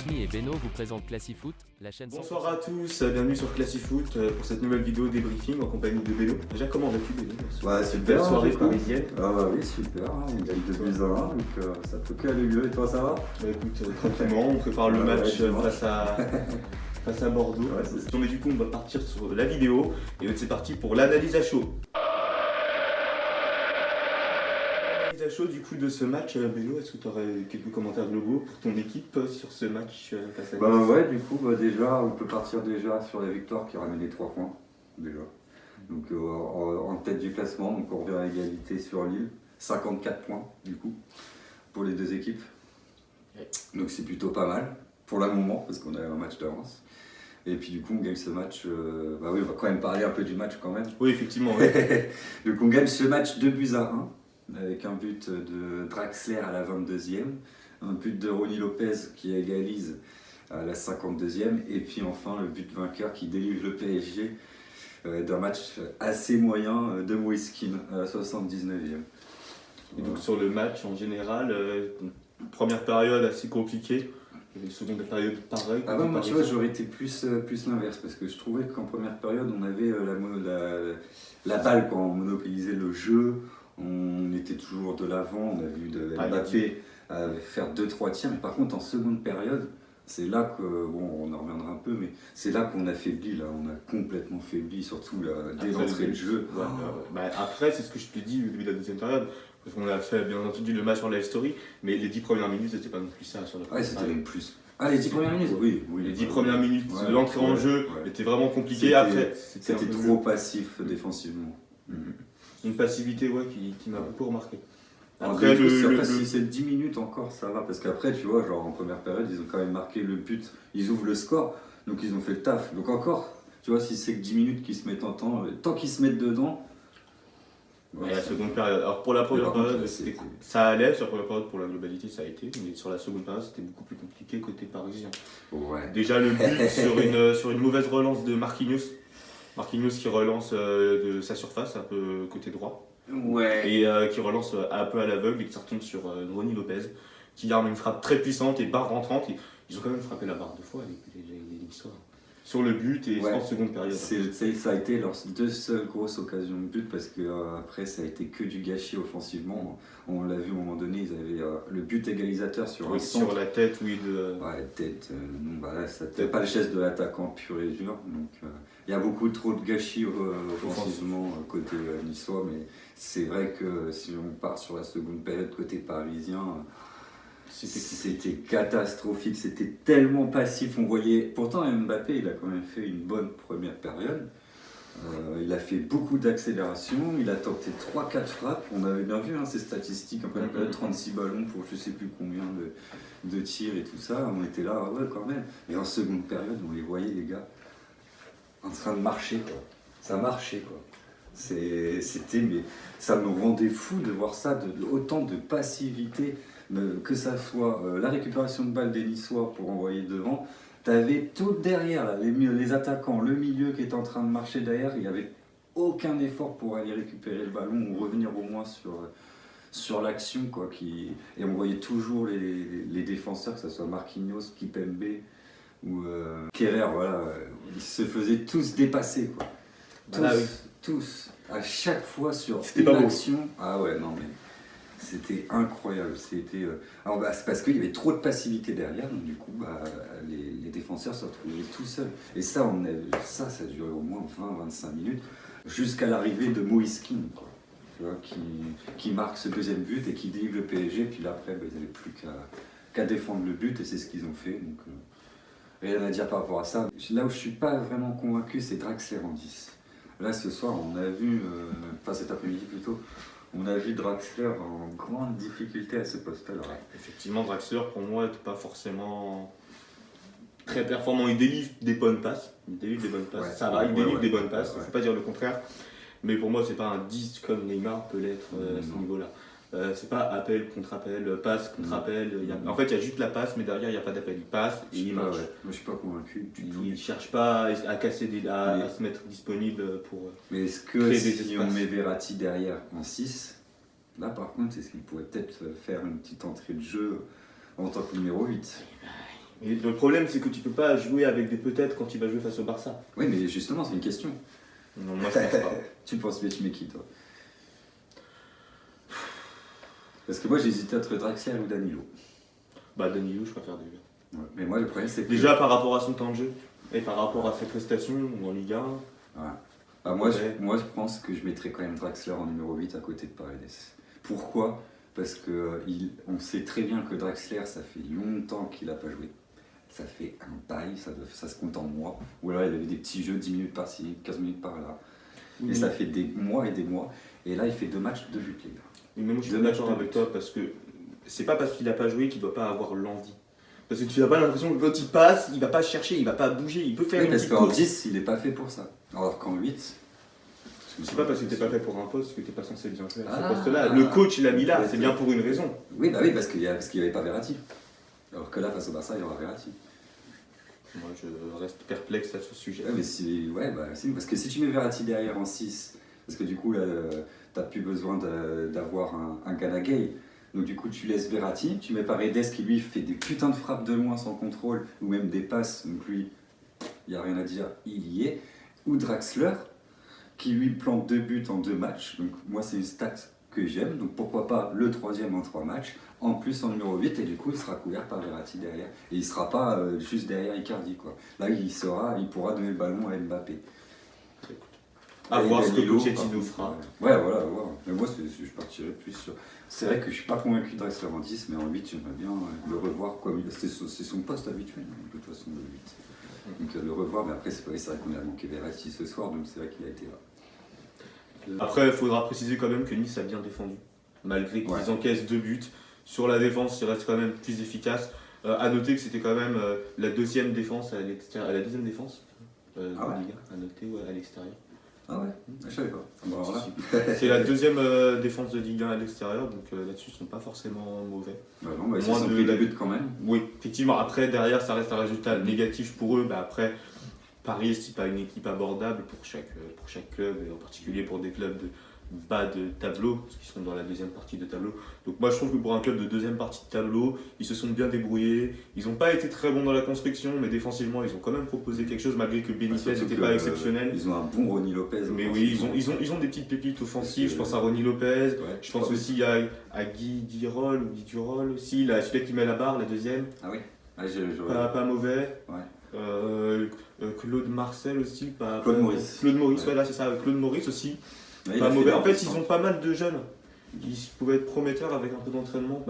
Cosmi et Beno vous présentent Classifoot, la chaîne. Bonsoir à tous, bienvenue sur Classifoot pour cette nouvelle vidéo débriefing en compagnie de Beno. Déjà, comment vas-tu, Beno? Ouais, super. Belle soirée parisienne. Ah bah oui, super, hein, on gagne 2 buts à 1, donc ça peut que aller mieux. Et toi, ça va? Bah écoute, tranquillement, on prépare le match face à Bordeaux. Ouais, c'est ça. Mais du coup, on va partir sur la vidéo et c'est parti pour l'analyse à chaud. L'analyse à chaud du coup de ce match, Beno, est-ce que tu aurais quelques commentaires globaux pour ton équipe sur ce match face à Bah Nice? ouais, du coup, déjà, on peut partir déjà sur la victoire qui ramène les 3 points, déjà. Donc en tête du classement, donc on revient à égalité sur Lille, 54 points du coup, pour les deux équipes. Ouais. Donc c'est plutôt pas mal, pour le moment, parce qu'on a un match d'avance. Et puis du coup, on gagne ce match, bah oui, on va quand même parler un peu du match quand même. Oui, effectivement, ouais. Donc on gagne ce match 2 buts à 1, avec un but de Draxler à la 22e, un but de Ronny Lopez qui égalise à la 52e, et puis enfin le but vainqueur qui délivre le PSG d'un match assez moyen de Moïskine à la 79e. Et donc sur le match en général, première période assez compliquée, et seconde période pareil. Ah ouais, moi tu vois, j'aurais été plus l'inverse, parce que je trouvais qu'en première période on avait la balle quand on monopolisait le jeu, on était toujours de l'avant, on a vu Mbappé faire 2-3 tirs, mais par contre en seconde période, c'est là que, bon on en reviendra un peu, mais c'est là qu'on a faibli, là, on a complètement faibli, surtout dès l'entrée de jeu. Ouais, bah, après, c'est ce que je te dis au début de la deuxième période, parce qu'on a fait bien entendu le match en live story, mais les 10 premières minutes, c'était pas non plus ça sur le Ouais, c'était même plus. Ah, les 10 premières minutes? Oui. Les 10 premières minutes, Ouais, l'entrée en jeu était vraiment compliquée. Après, c'était trop passif défensivement. Une passivité qui m'a beaucoup remarqué. Après, si c'est 10 minutes encore, ça va, parce qu'après, tu vois, genre en première période, ils ont quand même marqué le but, ils ouvrent le score, donc ils ont fait le taf. Donc encore, tu vois, si c'est que 10 minutes qu'ils se mettent en temps, tant qu'ils se mettent dedans. Ouais, la seconde période. Alors pour la première période, ça allait, sur la première période, pour la globalité, ça a été, mais sur la seconde période, c'était beaucoup plus compliqué côté parisien. Ouais. Déjà, le but sur une mauvaise relance de Marquinhos. Marquinhos qui relance de sa surface, un peu côté droit. Ouais. Et qui relance un peu à l'aveugle et qui retombe sur Ronny Lopez, qui arme une frappe très puissante et barre rentrante. Et ils ont quand même frappé la barre 2 fois, les Niçois. Sur le but et en seconde période. Ça a été leurs 2 seules grosses occasions de but, parce que après ça a été que du gâchis offensivement. On l'a vu à un moment donné, ils avaient le but égalisateur sur un centre. Sur la tête, oui. Ouais, tête. Bah là, c'était pas le geste de l'attaquant pur et dur. Donc il y a beaucoup trop de gâchis offensivement côté niçois, mais c'est vrai que si on part sur la seconde période côté parisien, c'était catastrophique, c'était tellement passif, on voyait. Pourtant Mbappé, il a quand même fait une bonne première période. Il a fait beaucoup d'accélération, il a tenté 3-4 frappes, on avait bien vu ces statistiques en première période, 36 ballons pour je sais plus combien de tirs et tout ça, on était là, ouais quand même. Et en seconde période, on les voyait les gars en train de marcher quoi. Ça marchait quoi. Mais ça me rendait fou de voir ça, autant de passivité. Que ça soit la récupération de balles des Niçois pour envoyer devant, t'avais tout derrière, là, les attaquants, le milieu qui était en train de marcher derrière, il n'y avait aucun effort pour aller récupérer le ballon ou revenir au moins sur l'action, quoi. Et on voyait toujours les défenseurs, que ce soit Marquinhos, Kipembe ou Kerrer, voilà, ils se faisaient tous dépasser, quoi. Tous, à chaque fois sur une action. Ah ouais, non mais... C'était incroyable. C'est parce qu'il y avait trop de passivité derrière, donc du coup, les défenseurs se retrouvaient tout seuls. Et ça, ça a duré au moins 20-25 minutes, jusqu'à l'arrivée de Moïskine, qui marque ce deuxième but et qui délivre le PSG. Puis là, après, ils n'avaient plus qu'à défendre le but, et c'est ce qu'ils ont fait. Donc, rien à dire par rapport à ça. Là où je ne suis pas vraiment convaincu, c'est Draxler en 10. Là, ce soir, on a vu, cet après-midi plutôt, on a vu Draxler en grande difficulté à ce poste-là. Ouais, effectivement, Draxler, pour moi, n'est pas forcément très performant. Il délivre des bonnes passes. Il délivre des bonnes passes. Ouais, ça va, il délivre des bonnes passes. Il Ouais. ne faut pas dire le contraire. Mais pour moi, c'est pas un 10 comme Neymar peut l'être à ce niveau-là. C'est pas appel contre appel, passe contre appel. En fait, il y a juste la passe, mais derrière, il n'y a pas d'appel. Il passe et il marche. Moi, je suis pas convaincu du tout. Il ne cherche pas à casser à se mettre disponible pour. Mais est-ce que si on met Verratti derrière en 6, là par contre, est-ce qu'il pourrait peut-être faire une petite entrée de jeu en tant que numéro 8? Et le problème, c'est que tu peux pas jouer avec des peut-être quand il va jouer face au Barça. Oui, mais justement, c'est une question. Non, moi je pense pas. Tu penses, mais tu mets qui, toi? Parce que moi, j'hésitais entre Draxler ou Danilo. Bah Danilo, je préfère déjà. Ouais. Mais moi, le problème, c'est que... Déjà par rapport à son temps de jeu et par rapport à ses prestations en Ligue 1. Ouais. Bah, moi, Ouais. moi, je pense que je mettrais quand même Draxler en numéro 8 à côté de Paredes. Pourquoi? Parce que on sait très bien que Draxler, ça fait longtemps qu'il n'a pas joué. Ça fait un bail, ça se compte en mois. Ou alors il avait des petits jeux, 10 minutes par-ci, 15 minutes par-là. Et ça fait des mois et des mois. Et là, il fait 2 matchs, 2 buts, les gars. Mais moi je suis Deux d'accord matchs de avec but. toi parce que c'est pas parce qu'il a pas joué qu'il doit pas avoir l'envie. Parce que tu n'as pas l'impression que quand il passe, il va pas chercher, il va pas bouger, il peut faire Oui, une parce petite qu'en course. 10, il n'est pas fait pour ça. Alors qu'en 8... C'est pas parce que t'es pas fait pour un poste que t'es pas censé bien jouer à ce Ah. poste-là. Le coach il l'a mis là, c'est bien pour une raison. Oui, bah oui, parce qu'il n'y avait pas Verratti. Alors que là, face au Barça, il y aura Verratti. Moi je reste perplexe à ce sujet. Ouais, mais si, parce que si tu mets Verratti derrière en 6, parce que du coup, là, t'as plus besoin d'avoir un Gay. Donc du coup, tu laisses Verratti, tu mets Paredes qui lui fait des putains de frappes de loin sans contrôle, ou même des passes, donc lui, il n'y a rien à dire, il y est. Ou Draxler, qui lui plante 2 buts en 2 matchs. Donc moi, c'est une stat que j'aime, donc pourquoi pas le 3e en 3 matchs, en plus en numéro 8, et du coup, il sera couvert par Verratti derrière. Et il ne sera pas juste derrière Icardi, quoi. Là, il pourra donner le ballon à Mbappé. À Et voir ce que Danilo, Pochettino par fera. contre, ouais, voilà, à voir. Mais moi, je partirais plus sur... C'est vrai que je suis pas convaincu de Draxler en 10, mais en 8, j'aimerais bien le revoir. C'est son poste habituel, hein, de toute façon, le 8. Donc le revoir, mais après, c'est vrai qu'on a manqué Verratti ce soir, donc c'est vrai qu'il a été là. Après, il faudra préciser quand même que Nice a bien défendu. Malgré qu'ils encaissent 2 buts. Sur la défense, ils restent quand même plus efficaces. À noter que c'était quand même la deuxième défense à l'extérieur. La deuxième défense de Ligue 1, à noter à l'extérieur. Ah ouais, je savais pas. Bon, alors là. C'est la deuxième défense de Ligue 1 à l'extérieur, donc là-dessus ils sont pas forcément mauvais. Bah non, bah, ils Moins ont de- pris 2 buts quand même. Oui, effectivement, après derrière ça reste un résultat négatif pour eux. Bah, après, Paris c'est pas une équipe abordable pour chaque club, et en particulier pour des clubs de bas de tableau, parce qu'ils sont dans la deuxième partie de tableau. Donc moi je trouve que pour un club de deuxième partie de tableau, ils se sont bien débrouillés. Ils n'ont pas été très bons dans la construction, mais défensivement ils ont quand même proposé quelque chose, malgré que Benitez Surtout n'était que, pas exceptionnel. Ils ont un bon Ronny Lopez. Mais oui, ils ont des petites pépites offensives. Je pense à Ronny Lopez. Ouais, Je pense aussi à Guy Dirol aussi, celui qui met la barre, la deuxième. Ah oui, Pas mauvais. Ouais. Claude Marcel aussi. Claude Maurice. Claude Maurice, Ouais. ouais, là c'est ça, Claude Maurice aussi. Ouais, il Pas a fait mauvais. des En fait, ils remplaçants. ont pas mal de jeunes qui pouvaient être prometteurs avec un peu d'entraînement.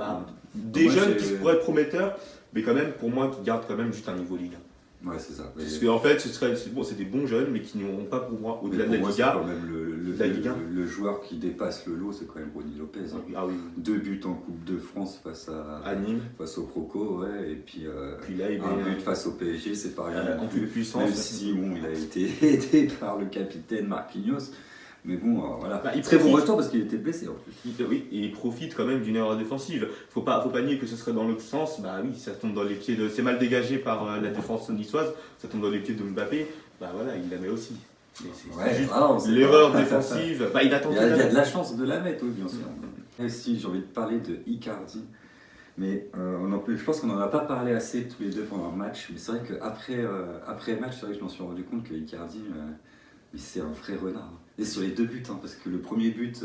Des Moi, jeunes j'ai- qui pourraient être prometteurs, mais quand même, pour moi, qui gardent quand même juste un niveau Ligue 1. Ouais, c'est ça. Parce qu'en fait, c'est des bons jeunes, mais qui n'auront pas pour moi, au-delà de Mais la pour moi, Liga. c'est quand même la Ligue 1. le joueur qui dépasse le lot, c'est quand même Ronny Lopez. Hein. Ah oui, 2 buts en Coupe de France face à Nîmes. face au Croco, ouais, et puis Puis là, il un met but face au PSG, c'est pas rien. en non plus de plus. puissance. Même si bon, il a été aidé par le capitaine Marquinhos, mais bon, voilà. Il Très bon profite. retour parce qu'il était blessé en plus. Oui, et il profite quand même d'une erreur défensive. Faut pas nier que ce serait dans l'autre sens. Bah oui, ça tombe dans les pieds de. C'est mal dégagé par la défense niçoise. Ça tombe dans les pieds de Mbappé. Bah voilà, il la met aussi. C'est juste on sait l'erreur pas. défensive. Bah il a Il tenté. y a de la chance de la mettre, oui, bien sûr. Et si j'ai envie de parler de Icardi, mais je pense qu'on n'en a pas parlé assez tous les deux pendant le match, mais c'est vrai qu'après le match, c'est vrai que je m'en suis rendu compte que Icardi, mais c'est un vrai renard. Et sur les 2 buts, hein, parce que le premier but,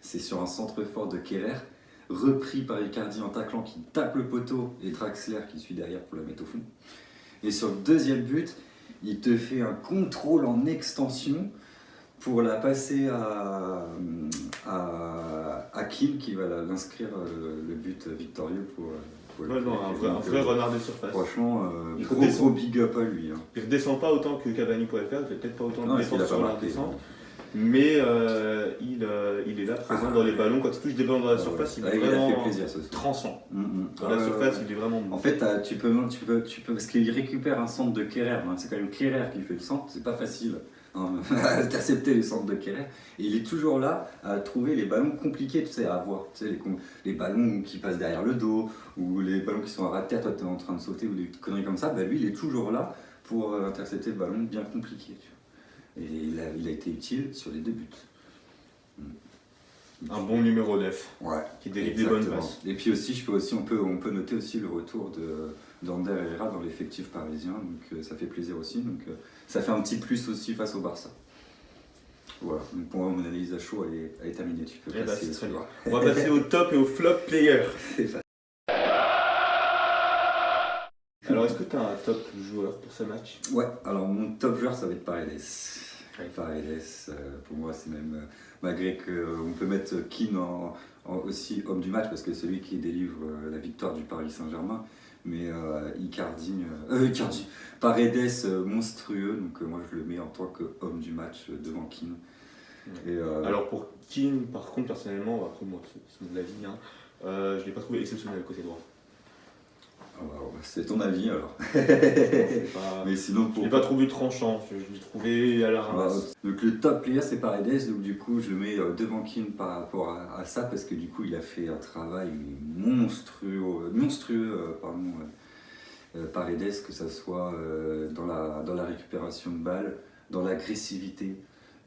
c'est sur un centre fort de Kerrer, repris par Icardi en taclant qui tape le poteau et Draxler qui suit derrière pour la mettre au fond. Et sur le deuxième but, il te fait un contrôle en extension pour la passer à Kim qui va l'inscrire le but victorieux pour Ouais, non, un vrai renard de surface. Franchement, Il gros big up à lui. Hein. Il redescend pas autant que Cavani pourrait le faire. Il fait peut-être pas autant Non, de est-ce qu'il a défense pas sur la marqué, descente. Mais il est là, présent dans les ballons. Quand il touche des ballons dans la surface, il est il a fait vraiment plaisir ce soir. transcend. Dans Ah, la surface, ouais. il est vraiment bon. En fait, tu peux, parce qu'il récupère un centre de Kerrer, hein. C'est quand même Kerrer qui fait le centre, c'est pas facile hein, d'intercepter les centres de Kerrer. Et il est toujours là à trouver les ballons compliqués, tu sais, à avoir. Tu sais, les ballons qui passent derrière le dos, ou les ballons qui sont à ras de terre, toi tu es en train de sauter, ou des conneries comme ça. Bah, lui, il est toujours là pour intercepter le ballon bien compliqué. Tu vois. Et il a été utile sur les 2 buts. Un bon numéro 9 Ouais, qui délivre des bonnes exactement. passes. Et puis aussi, on peut noter aussi le retour d'Ander Herrera dans l'effectif parisien, donc ça fait plaisir aussi. Donc ça fait un petit plus aussi face au Barça. Voilà, donc pour moi, mon analyse à chaud, elle est terminée. Tu peux Eh ben, passer c'est très tu bien. vois. On va passer au top et au flop player. C'est ça. Alors, est-ce que tu as un top joueur pour ce match? Ouais, alors mon top joueur, ça va être Paredes. Ouais. Paredes, pour moi, c'est même, malgré qu'on peut mettre Keane aussi homme du match, parce que c'est celui qui délivre la victoire du Paris Saint-Germain, mais Icardi, Paredes, monstrueux, donc moi je le mets en tant qu'homme du match devant Keane. Ouais. Et, Alors, pour Keane, par contre, personnellement, après moi, c'est mon avis, hein, je ne l'ai pas trouvé exceptionnel côté droit. c'est ton avis alors. C'est pas- Mais sinon, Je pour. l'ai pas trouvé tranchant, je l'ai trouvé à la ramasse. Donc le top player c'est Paredes, donc du coup je le mets devant Keane par rapport à ça parce que du coup il a fait un travail monstrueux, Paredes, que ça soit dans la récupération de balles, dans l'agressivité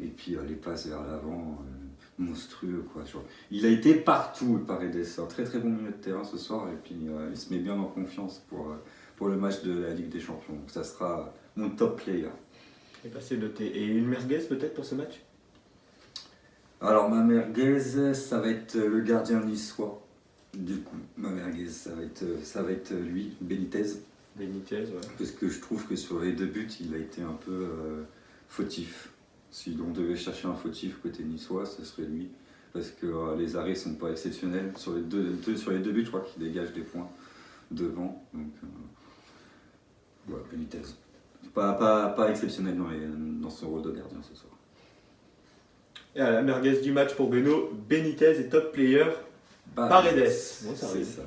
et puis les passes vers l'avant, monstrueux quoi. Genre, il a été partout Paredes, un très très bon milieu de terrain ce soir et puis il se met bien en confiance pour le match de la Ligue des Champions. Donc ça sera mon top player. Et bah, c'est noté. Et une merguez peut-être pour ce match? Alors ma merguez, ça va être le gardien niçois. Du coup, ma merguez, ça va être lui, Benitez. Benitez, ouais. Parce que je trouve que sur les deux buts, il a été un peu fautif. Si on devait chercher un fautif côté niçois, ce serait lui. Parce que les arrêts sont pas exceptionnels. Sur les deux buts, je crois qu'il dégage des points devant. Donc voilà, Benitez. Pas exceptionnel dans son rôle de gardien ce soir. Et à la merguez du match pour Beno, Benitez est top player. Paredes. Bon, ça c'est arrive. ça.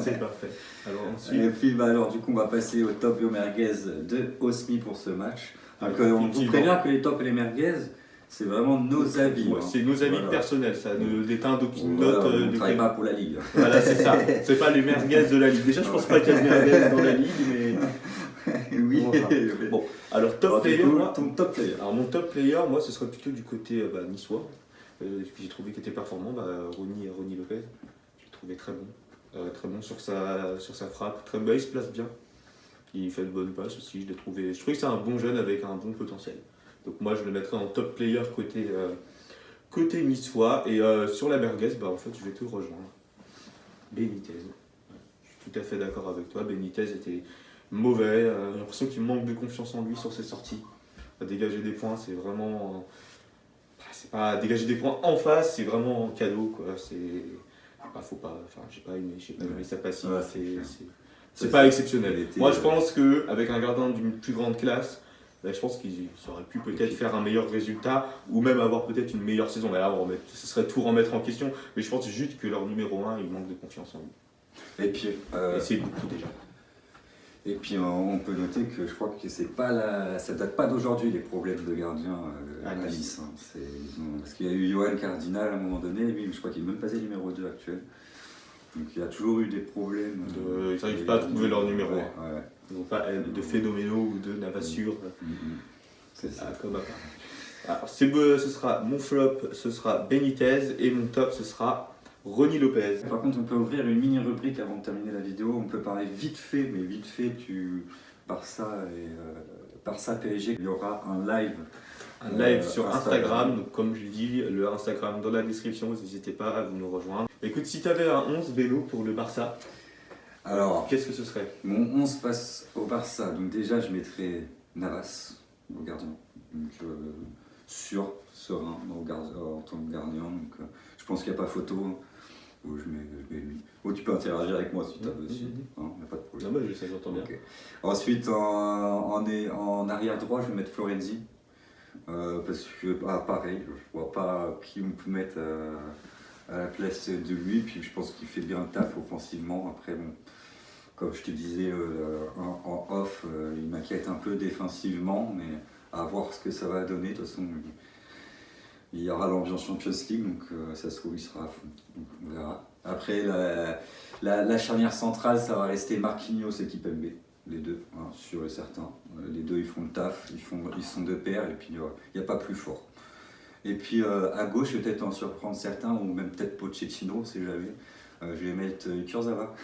C'est parfait. Alors ensuite, Et puis alors du coup on va passer au top et aux merguez de Osmi pour ce match. Donc on vous effectivement. prévient que les tops et les merguez, c'est vraiment nos avis. ouais, hein. c'est nos avis Voilà. personnels, ça ne déteint d'aucune Voilà, note. on ne de travaille quel- pas pour la Ligue. Voilà, c'est ça. C'est pas les merguez de la Ligue. Déjà, je pense pas qu'il y a de merguez dans la Ligue, mais. Oui. Bon, enfin, bon, alors top Alors, du player, coup, moi. ton top player. Alors mon top player, moi, ce serait plutôt du côté niçois. Que j'ai trouvé qu'il était performant, Ronny Lopez. J'ai trouvé très bon sur sa frappe. Très bien, il se place bien. Il fait de bonnes passes aussi. Je trouvais que c'est un bon jeune avec un bon potentiel. Donc moi, je le mettrais en top player côté niçois. Et sur la merguez, en fait, je vais te rejoindre. Benitez. Ouais, je suis tout à fait d'accord avec toi. Benitez était mauvais. J'ai l'impression qu'il manque de confiance en lui sur ses sorties. Dégager des points, c'est vraiment. C'est pas dégager des points en face, c'est vraiment cadeau quoi. Faut pas. Enfin, j'ai pas aimé sa passivité. Ouais, c'est clair. C'est pas exceptionnel. il était, Moi, je pense qu'avec un gardien d'une plus grande classe, je pense qu'il aurait pu peut-être faire un meilleur résultat ou même avoir peut-être une meilleure saison. Mais là, ce serait tout remettre en question. Mais je pense juste que leur numéro 1, il manque de confiance en lui. Et puis, Et c'est beaucoup déjà. et puis on peut noter que je crois que ça date pas d'aujourd'hui les problèmes de gardien à Nice. Hein. Parce qu'il y a eu Johan Cardinal à un moment donné, lui je crois qu'il n'est même pas le numéro 2 actuel. Donc il y a toujours eu des problèmes. Ils n'arrivent pas à trouver leur numéro 1. Ouais. Ils n'ont pas de phénoménaux ou de Navassure. C'est ça. Comme à part. Alors, ce sera mon flop, ce sera Benitez et mon top, ce sera Ronny Lopez. Par contre, on peut ouvrir une mini rubrique avant de terminer la vidéo. On peut parler vite fait, mais vite fait, Barça PSG. Il y aura un live. Un live sur Instagram, donc comme je dis, le Instagram dans la description, n'hésitez pas à vous nous rejoindre. Écoute, si tu avais un 11 Bélo pour le Barça, Alors, qu'est-ce que ce serait? mon 11 face au Barça. Donc déjà, je mettrais Navas au gardien. Donc serein en tant que gardien. Donc je pense qu'il n'y a pas photo. Je mets lui. Tu peux interagir avec moi si tu as besoin. Il n'y a pas de problème. Non, mais ça j'entends bien. Okay. Ensuite, en arrière droit, je vais mettre Florenzi. Parce que pareil, je vois pas qui on peut mettre à la place de lui. Puis je pense qu'il fait bien le taf offensivement. Après, bon, comme je te disais en off, il m'inquiète un peu défensivement, mais à voir ce que ça va donner. De toute façon, il y aura l'ambiance Champions League, donc ça se trouve, il sera à fond. Donc on verra. Après, la charnière centrale, ça va rester Marquinhos et Kimpembe. Les deux, hein, sûr et certain. Les deux, ils font le taf, ils sont de pair, et puis il n'y a pas plus fort. Et puis à gauche, je vais peut-être en surprendre certains, ou même peut-être Pochettino, on sait jamais. Je vais mettre Kurzawa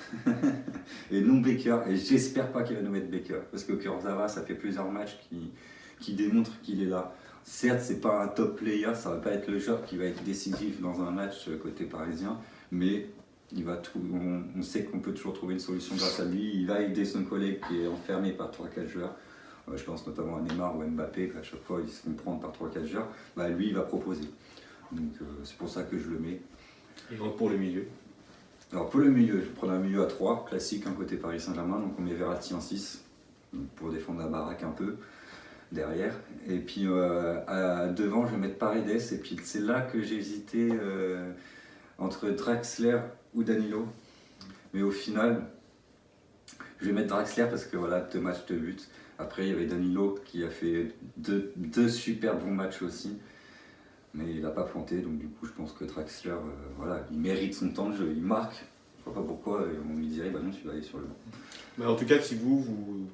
et non Baker. Et j'espère pas qu'il va nous mettre Baker, parce que Kurzawa, ça fait plusieurs matchs qui démontrent qu'il est là. Certes, c'est pas un top player, ça va pas être le joueur qui va être décisif dans un match côté parisien, mais on sait qu'on peut toujours trouver une solution grâce à lui. Il va aider son collègue qui est enfermé par 3-4 joueurs. Je pense notamment à Neymar ou Mbappé, à chaque fois ils se font prendre par 3-4 joueurs. Lui, il va proposer. Donc c'est pour ça que je le mets. Et donc pour le milieu. Alors pour le milieu, je prends un milieu à 3, classique, côté Paris Saint-Germain. Donc on met Verratti en 6, pour défendre la baraque un peu derrière. Et puis devant, je vais mettre Paredes. Et puis c'est là que j'ai hésité entre Draxler ou Danilo. Mais au final, je vais mettre Draxler parce que voilà, 2 matchs, 2 buts. Après, il y avait Danilo qui a fait deux super bons matchs aussi. Mais il n'a pas planté, donc du coup, je pense que Draxler, il mérite son temps de jeu. Il marque. Je ne vois pas pourquoi on lui dirait, non, tu vas aller sur le banc. Mais en tout cas, si vous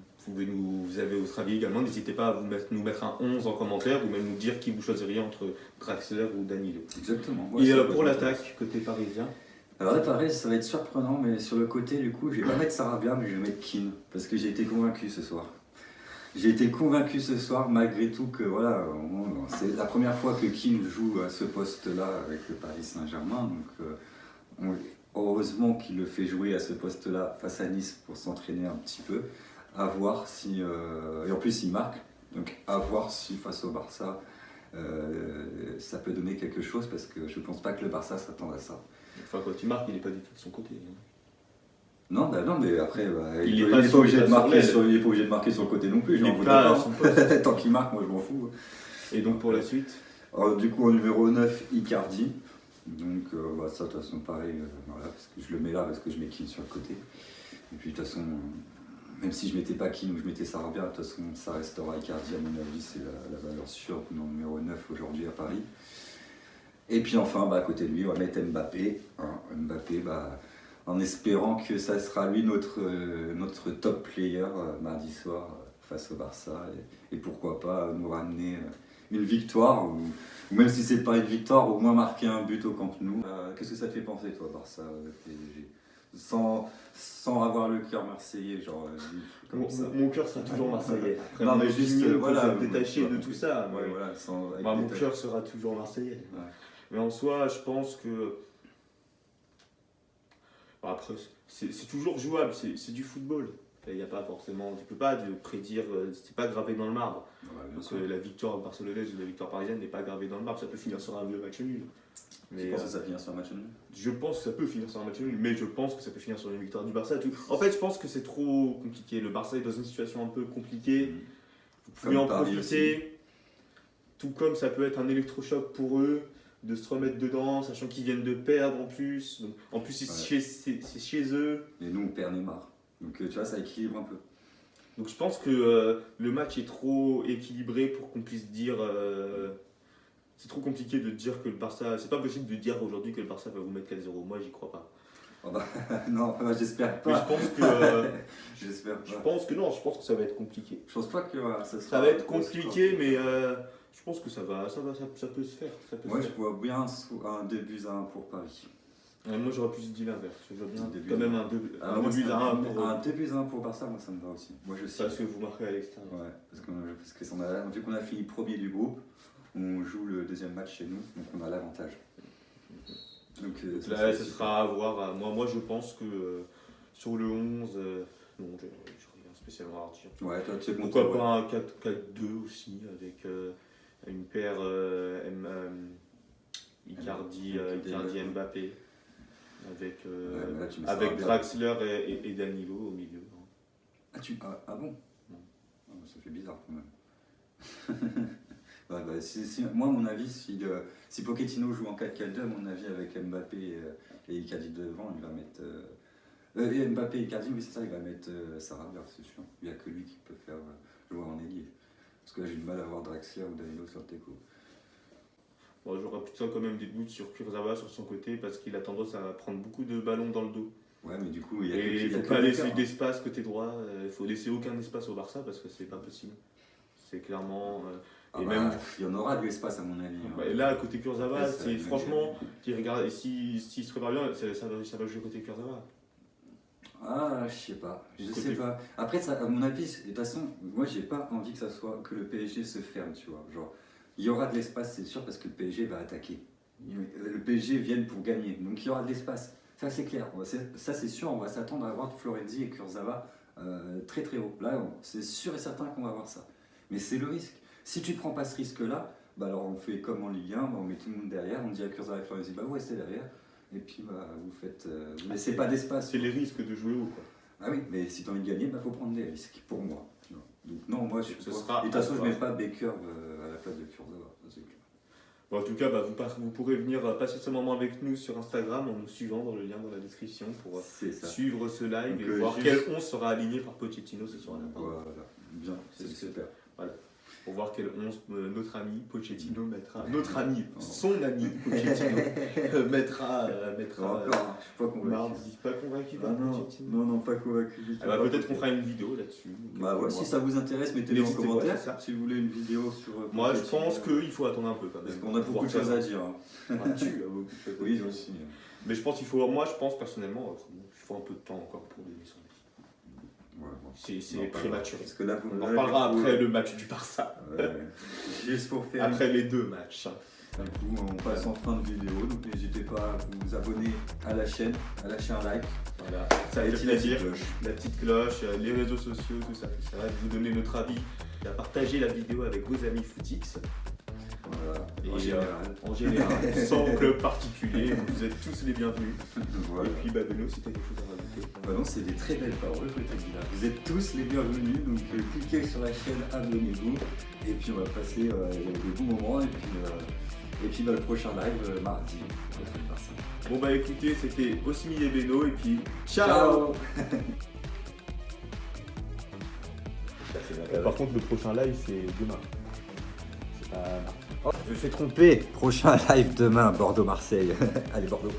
avez votre avis également, n'hésitez pas à nous mettre un 11 en commentaire ou même nous dire qui vous choisiriez entre Draxler ou Danilo. Exactement. Et pour l'attaque, côté parisien. Alors là, pareil, ça va être surprenant, mais sur le côté, du coup, je vais pas mettre Sarabia, mais je vais mettre Keane, parce que j'ai été convaincu ce soir. J'ai été convaincu ce soir, malgré tout, que c'est la première fois que Keane joue à ce poste-là avec le Paris Saint-Germain. Donc, heureusement qu'il le fait jouer à ce poste-là face à Nice pour s'entraîner un petit peu. À voir si. Et en plus, il marque. Donc, à voir si face au Barça, ça peut donner quelque chose, parce que je pense pas que le Barça s'attende à ça. Enfin, quand il marque, il n'est pas du tout de son côté. Non, mais après, il n'est pas obligé de marquer sur le côté non plus. Tant qu'il marque, moi je m'en fous. Et donc pour la suite du coup, en numéro 9, Icardi. Donc ça, de toute façon, pareil, parce que je le mets là, parce que je mets Keane sur le côté. Et puis de toute façon, même si je mettais pas Keane ou je mettais Sarabia, de toute façon, ça restera Icardi, à mon avis, c'est la valeur sûre dans le numéro 9 aujourd'hui à Paris. Et puis enfin, à côté de lui, on va mettre Mbappé. Mbappé, en espérant que ça sera lui notre top player mardi soir face au Barça. Et pourquoi pas nous ramener une victoire, ou même si c'est pas une victoire, au moins marquer un but au Camp Nou. Qu'est-ce que ça te fait penser, toi, Barça, PSG, sans avoir le cœur marseillais, genre comme ça. Mon cœur sera toujours marseillais. Après, non, mais juste détaché de tout ça. Ouais, mon cœur sera toujours marseillais. Ouais. Mais en soi, je pense que après, c'est toujours jouable, c'est du football. Il n'y a pas forcément, tu peux pas prédire, c'est pas gravé dans le marbre. Donc la victoire barcelonaise ou la victoire parisienne n'est pas gravée dans le marbre, ça peut finir sur un match nul. Tu penses que ça finir sur un match nul ? Je pense que ça peut finir sur un match nul, mais je pense que ça peut finir sur une victoire du Barça. En fait, je pense que c'est trop compliqué. Le Barça est dans une situation un peu compliquée. Vous pouvez en profiter. Tout comme ça peut être un électrochoc pour eux de se remettre dedans, sachant qu'ils viennent de perdre en plus. Donc, en plus, c'est chez eux. Et nous, on perd Neymar. Donc, tu vois, ça équilibre un peu. Donc, je pense que le match est trop équilibré pour qu'on puisse dire. C'est trop compliqué de dire que le Barça. C'est pas possible de dire aujourd'hui que le Barça va vous mettre 4-0. Moi, j'y crois pas. Non, j'espère pas. Mais je pense que. J'espère pas. Je pense que ça va être compliqué. Je pense pas que ça sera. Ça va être compliqué, mais. Je pense que ça peut se faire. Moi, je vois bien un 2-1 pour Paris. Moi, j'aurais plus dit l'inverse. Je vois bien quand même un 2-1 pour Barça, moi, ça me va aussi. Moi, je sais. Parce que vous marquez à l'extérieur. Ouais, parce que vu qu'on a fini premier du groupe, on joue le deuxième match chez nous, donc on a l'avantage. Donc là, ce sera à voir. Moi, je pense que sur le 11, non, je rien spécialement à dire. Ouais, toi, tu sais pourquoi pas un 4-4-2 aussi, avec une paire Icardi Mbappé, avec Draxler et Danilo au milieu. Ah bon non. Ça fait bizarre quand même. Moi, à mon avis, si Pochettino joue en 4-4-2, à mon avis, avec Mbappé et Icardi devant, il va mettre. Mbappé et Icardi, oui, c'est ça, il va mettre Sarabia, c'est sûr. Il n'y a que lui qui peut faire jouer en ailier. Parce que là, j'ai du mal à voir Draxler ou Danilo sur le teco. Bon, j'aurais plutôt quand même des doutes sur Kurzawa sur son côté, parce qu'il a tendance à prendre beaucoup de ballons dans le dos. Ouais, mais du coup, il ne faut pas laisser d'espace côté droit. Il faut laisser aucun espace au Barça, parce que c'est pas possible. C'est clairement. Ah Et bah, même, il y en aura de l'espace à mon avis. Hein. et là, côté Kurzawa, Ouais, ça c'est va franchement, qui regarde, si se prépare bien, ça va jouer côté Kurzawa. Ah, je sais pas. Je Côté- sais pas. Après, ça, à mon avis, de toute façon, moi, j'ai pas envie que ça soit que le PSG se ferme, tu vois. Genre, il y aura de l'espace, c'est sûr, parce que le PSG va attaquer. Le PSG vient pour gagner, donc il y aura de l'espace. Ça, c'est clair. Ça, c'est sûr, on va s'attendre à avoir Florenzi et Kurzawa très très haut. Là, c'est sûr et certain qu'on va avoir ça. Mais c'est le risque. Si tu prends pas ce risque-là, bah alors on fait comme en Ligue 1, bah on met tout le monde derrière, on dit à Kurzawa et Florenzi, bah vous restez derrière. Et puis bah, vous laissez pas d'espace. C'est les risques de jouer haut, quoi. Ah oui, mais si tu as envie de gagner, il faut prendre des risques, pour moi. Tu vois. Donc non, moi je suis Ce pas... sera Et de toute façon, je à ne toi. mets pas Baker à la place de Kurzawa, ça c'est clair. Bon, en tout cas, vous pourrez venir passer ce moment avec nous sur Instagram en nous suivant dans le lien dans la description pour C'est ça. suivre ce live Donc, et voir juste- quel 11 sera aligné par Pochettino ce soir-là. Voilà, bien, c'est C'est- super. Pour voir quel 11 notre ami Pochettino mettra. Notre ami, son ami Pochettino mettra. Encore, je suis pas convaincu. Mardi. Pas convaincu Ah par non, Pochettino. non, pas convaincu du tout. Ah bah, peut-être qu'on fera une vidéo là-dessus. Bah ouais, si ça vous intéresse, mettez-le en N'hésitez pas, commentaire. c'est ça. Si vous voulez une vidéo sur... Moi, je Pochettino, pense qu'il faut attendre un peu quand même. Parce qu'on a beaucoup de choses à dire. Hein. Oui, aussi. Mais je pense qu'il faut. Moi, je pense personnellement, il faut un peu de temps encore pour donner son avis. Ouais, bon. C'est On en parlera. prématuré. Parce que là, On en reparlera après le match du Barça. Ouais. Juste pour faire... Après les deux matchs. Du coup, on passe en fin de vidéo, donc n'hésitez pas à vous abonner à la chaîne, à lâcher un like, Voilà. Ça à fait activer la petite plaisir. cloche. La petite cloche, les réseaux sociaux, tout ça, de vous donner notre avis, et à partager la vidéo avec vos amis Footix. Voilà. Et En général. En général, sans club particulier, vous êtes tous les bienvenus. Voilà. Et puis Benoît, si tu as quelque chose à rajouter. Bah non, c'est des très belles paroles que tu as dit là. Vous êtes tous les bienvenus, donc cliquez sur la chaîne, abonnez-vous, et puis on va passer des bons moments, et puis le prochain live mardi. contre le Barça. Bon bah écoutez, c'était Osmi et Beno, et puis ciao. Par contre, le prochain live, c'est demain. C'est pas mardi. Je me fais tromper. Prochain live demain, Bordeaux-Marseille. Allez, Bordeaux.